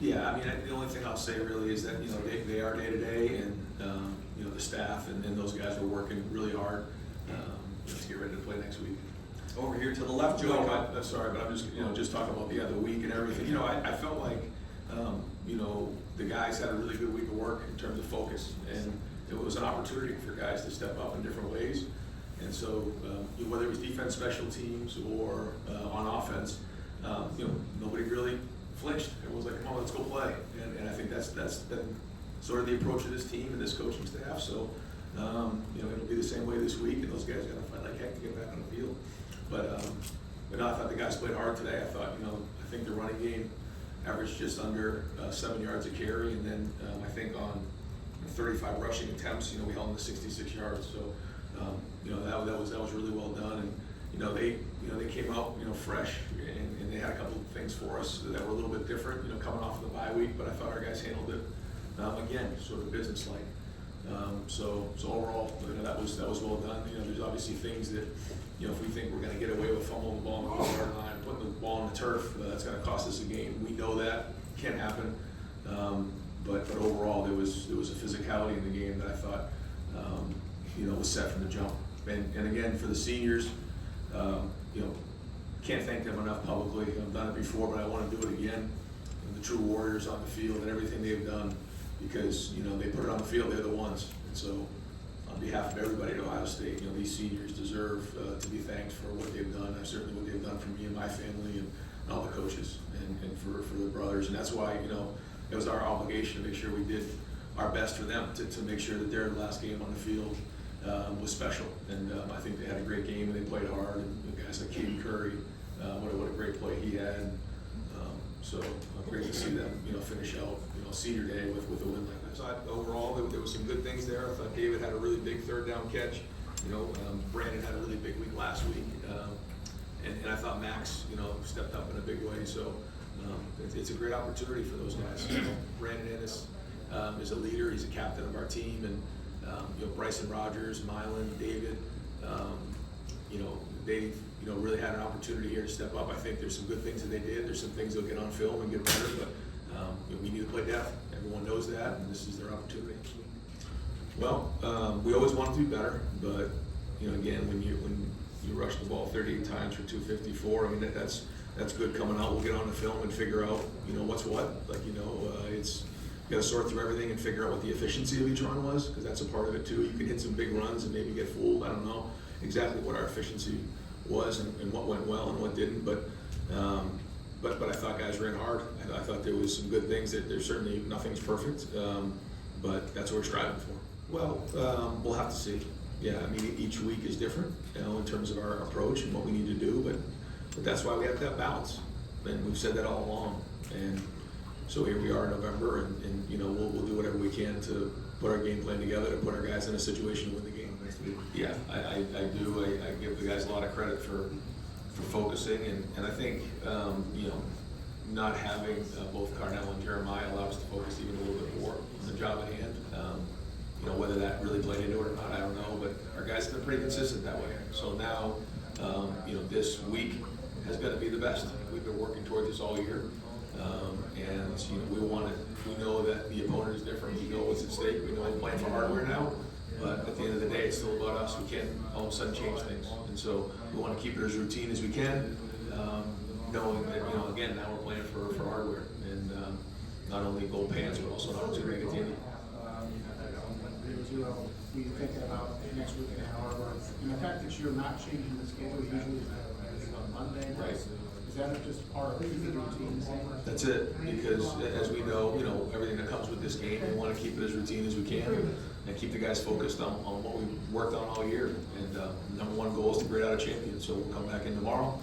Yeah, I mean, the only thing I'll say really is that, they are day to day, and, the staff and those guys are working really hard to get ready to play next week. Over here to the left, Joe. No, sorry, but I'm just, just talking about the week and everything. I felt like, the guys had a really good week of work in terms of focus, and it was an opportunity for guys to step up in different ways. And so, whether it was defense, special teams, or on offense, nobody really flinched. It was like, come on, let's go play. And I think that's been sort of the approach of this team and this coaching staff. So, it'll be the same way this week, and those guys got to fight like heck to get back on the field. But no, I thought the guys played hard today. I think the running game averaged just under 7 yards a carry, and then I think on 35 rushing attempts, we held them to 66 yards. So, that was really well done. And they came out fresh, and they had a couple of things for us that were a little bit different, coming off of the bye week. But I thought our guys handled it again, sort of business-like. So overall, that was well done. There's obviously things that, if we think we're going to get away with fumbling the ball on the 1-yard line, putting the ball on the turf, that's going to cost us a game. We know that can't happen. But overall, there was a physicality in the game that I thought, was set from the jump. And again, for the seniors, can't thank them enough publicly. I've done it before, but I want to do it again. And the true warriors on the field and everything they've done, because they put it on the field. They're the ones. And so, on behalf of everybody at Ohio State, these seniors deserve to be thanked for what they've done. And certainly what they've done for me and my family and all the coaches and for the brothers. And that's why it was our obligation to make sure we did our best for them to make sure that their last game on the field was special. And I think they had a great game and they played hard. And guys like Caden Curry, what a great play he had. So great to see them, finish out, senior day with a win like that. So overall, there was some good things there. I thought David had a really big third down catch. Brandon had a really big week last week, and I thought Max, stepped up in a big way. So it's a great opportunity for those guys. Brandon Ennis is a leader. He's a captain of our team, and Bryson Rogers, Mylan, David. They've really had an opportunity here to step up. I think there's some good things that they did. There's some things they'll get on film and get better, but we need to play depth. Everyone knows that, and this is their opportunity. Well, we always want to do better, but again, when you rush the ball 38 times for 254, I mean that's good coming out. We'll get on the film and figure out what's what. It's you got to sort through everything and figure out what the efficiency of each run was, because that's a part of it too. You can hit some big runs and maybe get fooled. I don't know exactly what our efficiency was and what went well and what didn't, but I thought guys ran hard. I thought there was some good things. That there's certainly nothing's perfect, but that's what we're striving for. Well, we'll have to see. Yeah, I mean each week is different, in terms of our approach and what we need to do, but that's why we have to have balance, and we've said that all along. And so here we are in November, and we'll do whatever we can to put our game plan together to put our guys in a situation to win the game. Yeah, I do. I give the guys a lot of credit for focusing, and I think not having both Carnell and Jeremiah allow us to focus even a little bit more on the job at hand. Whether that really played into it or not, I don't know, but our guys have been pretty consistent that way. So now, this week has got to be the best. We've been working towards this all year, and we want it. We know that the opponent is different. We know what's at stake. We know we're playing for hardware now. But at the end of the day, it's still about us. We can't all of a sudden change things. And so we want to keep it as routine as we can, knowing that, again, now we're playing for hardware. And not only gold pants, but also an opportunity to get the Indy. Were you thinking about next week and however, and the fact that you're not changing the schedule usually is on Monday, right? Is that just part of the routine? That's it, because as we know, everything that comes with this game, we want to keep it as routine as we can and keep the guys focused on what we worked on all year. And number one goal is to grade out a champion. So we'll come back in tomorrow,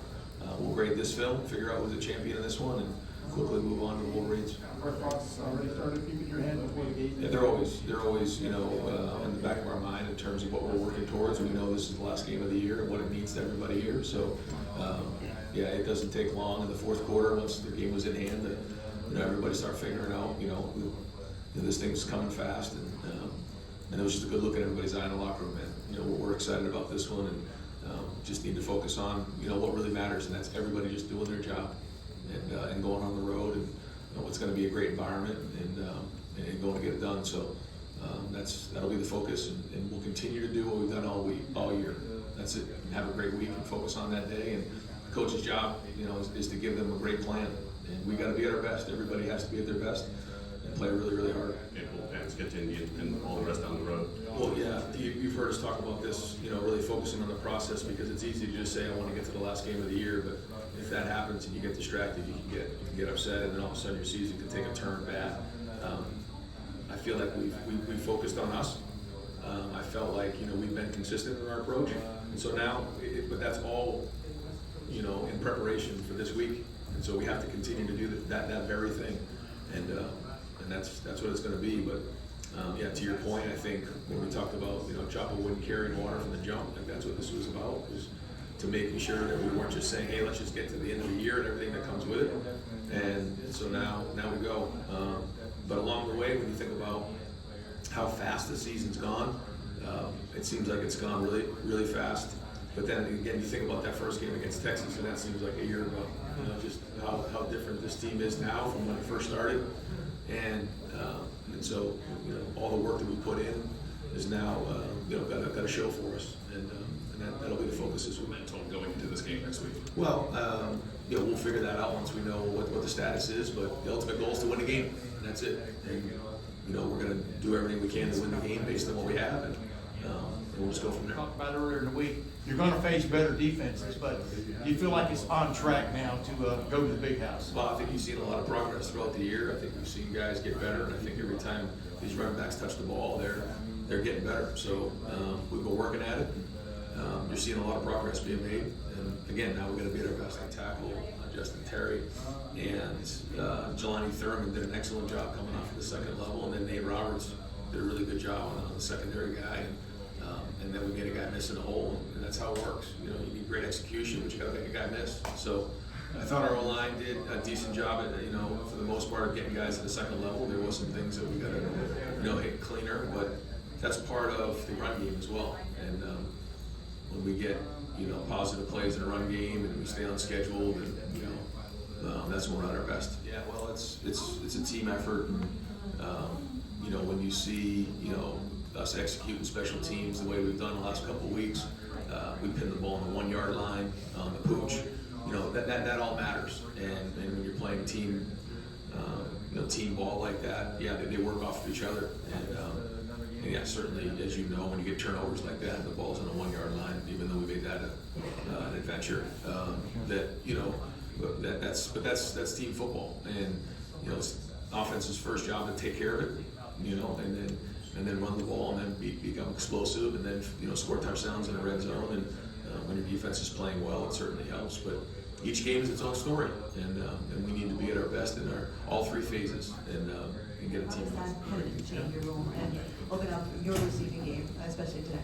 we'll grade this film, figure out who's the champion in this one, and quickly move on to the Wolverines. Our thoughts already started keeping your head before the game? Yeah, they're always in the back of our mind in terms of what we're working towards. We know this is the last game of the year and what it means to everybody here. So, it doesn't take long in the fourth quarter once the game was in hand that everybody start figuring out this thing's coming fast, and it was just a good look at everybody's eye in the locker room. And we're excited about this one, and just need to focus on what really matters, and that's everybody just doing their job and going on the road and what's going to be a great environment and going to get it done. So that'll be the focus, and we'll continue to do what we've done all year. That's it. Have a great week and focus on that day. And the coach's job, is to give them a great plan. And we got to be at our best. Everybody has to be at their best and play really, really hard. And will fans get to Indian and all the rest down the road? Well, yeah, you've heard us talk about this, really focusing on the process, because it's easy to just say, I want to get to the last game of the year, but if that happens and you get distracted, you can get upset, and then all of a sudden your season can take a turn bad. I feel like we focused on us. I felt like, we've been consistent in our approach, and so now, but that's all, in preparation for this week, and so we have to continue to do that very thing, and that's what it's going to be. But yeah, to your point, I think when we talked about Chopper wouldn't carry water from the jump, like that's what this was about, is to making sure that we weren't just saying, hey, let's just get to the end of the year and everything that comes with it. And so now we go. But along the way, when you think about how fast the season's gone, it seems like it's gone really, really fast. But then again, you think about that first game against Texas, and that seems like a year ago. Just how different this team is now from when it first started. And so all the work that we put in is now got to show for us, and that'll be the focus this week. Mental going into this game next week. Well, we'll figure that out once we know what the status is. But the ultimate goal is to win the game, and that's it. And we're going to do everything we can to win the game based on what we have, and we'll just go from there. Talked about earlier in the week, you're going to face better defenses, but do you feel like it's on track now to go to the big house? Well, I think you've seen a lot of progress throughout the year. I think we've seen guys get better, and I think every time these running backs touch the ball, they're getting better. So we've been working at it. You're seeing a lot of progress being made, and again, now we've got to be at our best on tackle. Justin Terry and Jelani Thurman did an excellent job coming off of the second level, and then Nate Roberts did a really good job on the secondary guy, and then we made a guy miss in the hole, and that's how it works. You need great execution, but you got to make a guy miss. So I thought our O-line did a decent job at, for the most part, of getting guys to the second level. There was some things that we got to, hit cleaner, but that's part of the run game as well. And when we get, positive plays in a run game and we stay on schedule, and that's when we're at our best. Yeah, well, it's a team effort. And, when you see, us executing special teams the way we've done the last couple of weeks, we pin the ball on the 1 yard line on the pooch. That all matters. And when you're playing team, team ball like that, yeah, they work off of each other. And yeah, certainly, as you know, when you get turnovers like that, and the ball's on the 1 yard line, even though we made that an adventure, that's team football. And it's offense's first job to take care of it, and then run the ball, and then become explosive, and then score touchdowns in the red zone. And when your defense is playing well, it certainly helps. But each game is its own story, and we need to be at our best in all three phases, and get a team. Your role and open up your receiving game, especially today.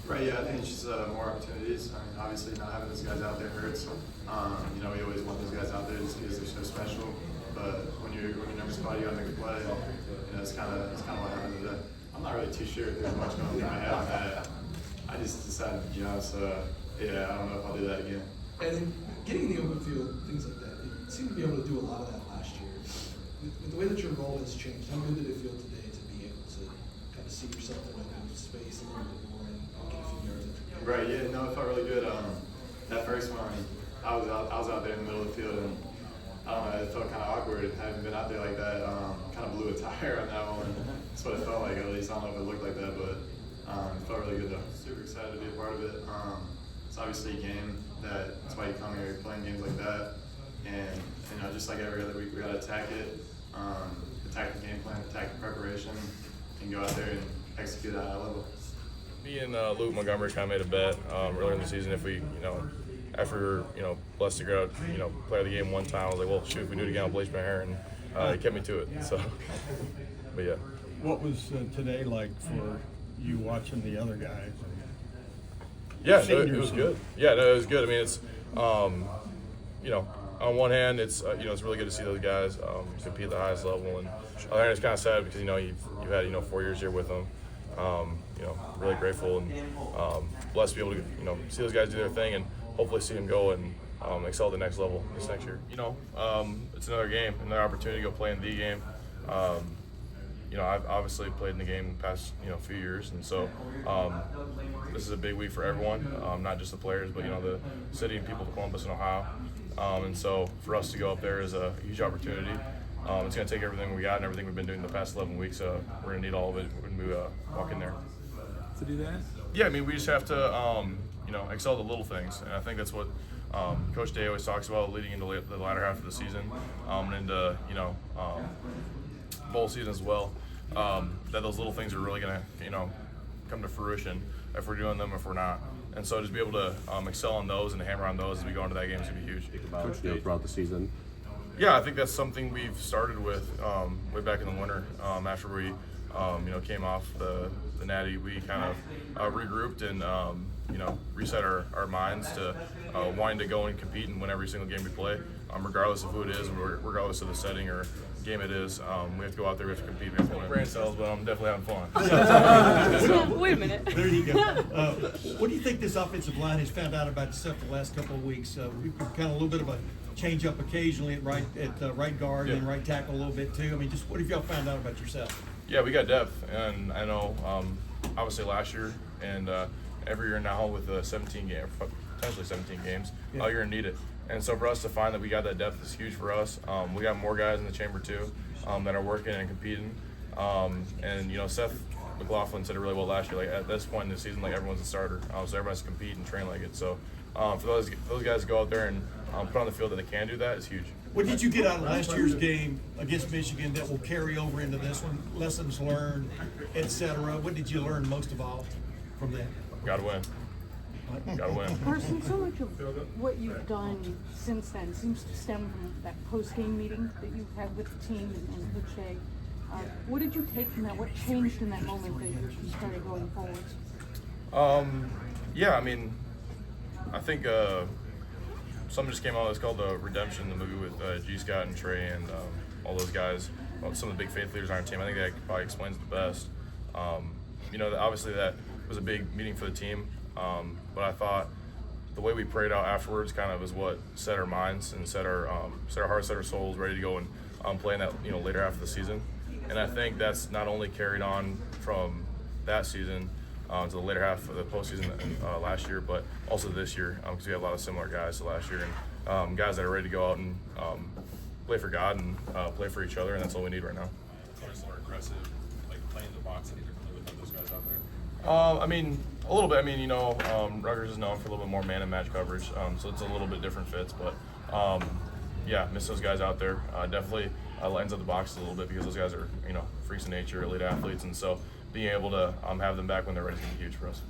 Right, yeah, I think it's just more opportunities. I mean, obviously not having those guys out there hurts. We always want those guys out there just because they're so special. But when you're number spot, you gotta make a play. It's kind of what happened today. I'm not really too sure if there's much going through my head on that. I just decided to jump, so yeah, I don't know if I'll do that again. And then getting in the open field, things like that, you seem to be able to do a lot of that last year. With the way that your role has changed, how good did it feel today to be able to kind of see yourself in open space a little bit more and get a few yards? Right, yeah, no, it felt really good. That first one, I was out there in the middle of the field, and I don't know, it felt kind of awkward. I haven't been out there like that. Kind of blew a tire on that one. That's what it felt like, at least. I don't know if it looked like that, but it felt really good though. Super excited to be a part of it. It's obviously a game that's why you come here, you're playing games like that. And just like every other week, we gotta attack it, attack the game plan, attack the preparation, and go out there and execute at a high level. Me and Luke Montgomery kind of made a bet earlier in the season if we, after we were, blessed to go out, play the game one time, I was like, well, shoot, if we do it again, I'll bleach my hair, and it kept me to it. So, but yeah. What was today like for you watching the other guys? Yeah, no, it was good. Yeah, no, it was good. I mean, it's, on one hand, it's it's really good to see those guys compete at the highest level, and on the other hand, it's kind of sad because you've had 4 years here with them. Really grateful and blessed to be able to see those guys do their thing and hopefully see them go and excel at the next level this next year. You know, it's another game, another opportunity to go play in the game. You know, I've obviously played in the game the past, few years, and so this is a big week for everyone, not just the players, but, the city and people of Columbus and Ohio. And so for us to go up there is a huge opportunity. It's going to take everything we got and everything we've been doing the past 11 weeks. We're going to need all of it when we walk in there. To do that? Yeah, I mean, we just have to, excel at the little things. And I think that's what Coach Day always talks about leading into the latter half of the season and into, bowl season as well, that those little things are really going to, come to fruition if we're doing them, if we're not. And so just be able to excel on those and to hammer on those as we go into that game is going to be huge. Coach, throughout the season. Yeah, I think that's something we've started with way back in the winter after we, came off the Natty. We kind of regrouped and, reset our minds to wanting to go and compete and win every single game we play, regardless of who it is, regardless of the setting or game it is. We have to go out there, we have to compete, we have to win. Brain cells, but I'm definitely having fun. Wait a minute. There you go. What do you think this offensive line has found out about itself the last couple of weeks? We've kind of a little bit of a change up occasionally at right guard and right tackle a little bit too. I mean, just what have y'all found out about yourself? Yeah, we got depth, and I know obviously last year and every year now with 17 games, potentially 17 games, you're gonna need it. And so for us to find that we got that depth is huge for us. We got more guys in the chamber too that are working and competing. And Seth McLaughlin said it really well last year. Like at this point in the season, like everyone's a starter, so everyone has to compete and train like it. So for those guys to go out there and put on the field that they can do that is huge. What did you get out of last year's game against Michigan that will carry over into this one? Lessons learned, etc. What did you learn most of all from that? Gotta win. Gotta win. Carson, so much of what you've done since then seems to stem from that post-game meeting that you had with the team and Coach Shea. What did you take from that? What changed in that moment that you started going forward? Yeah, I mean, I think something just came out that's called The Redemption, the movie with G. Scott and Trey and all those guys. Well, some of the big faith leaders on our team. I think that probably explains it the best. Obviously that was a big meeting for the team, but I thought the way we prayed out afterwards kind of is what set our minds and set our hearts, set our souls ready to go and play in that later half of the season. And I think that's not only carried on from that season to the later half of the postseason last year, but also this year because we have a lot of similar guys to last year and guys that are ready to go out and play for God and play for each other, and that's all we need right now. It's more aggressive, like playing the box and differently with those guys out there. I mean, a little bit. I mean, Rutgers is known for a little bit more man and match coverage, so it's a little bit different fits. But yeah, miss those guys out there. Definitely lines up the box a little bit because those guys are freaks of nature, elite athletes, and so being able to have them back when they're ready is huge for us.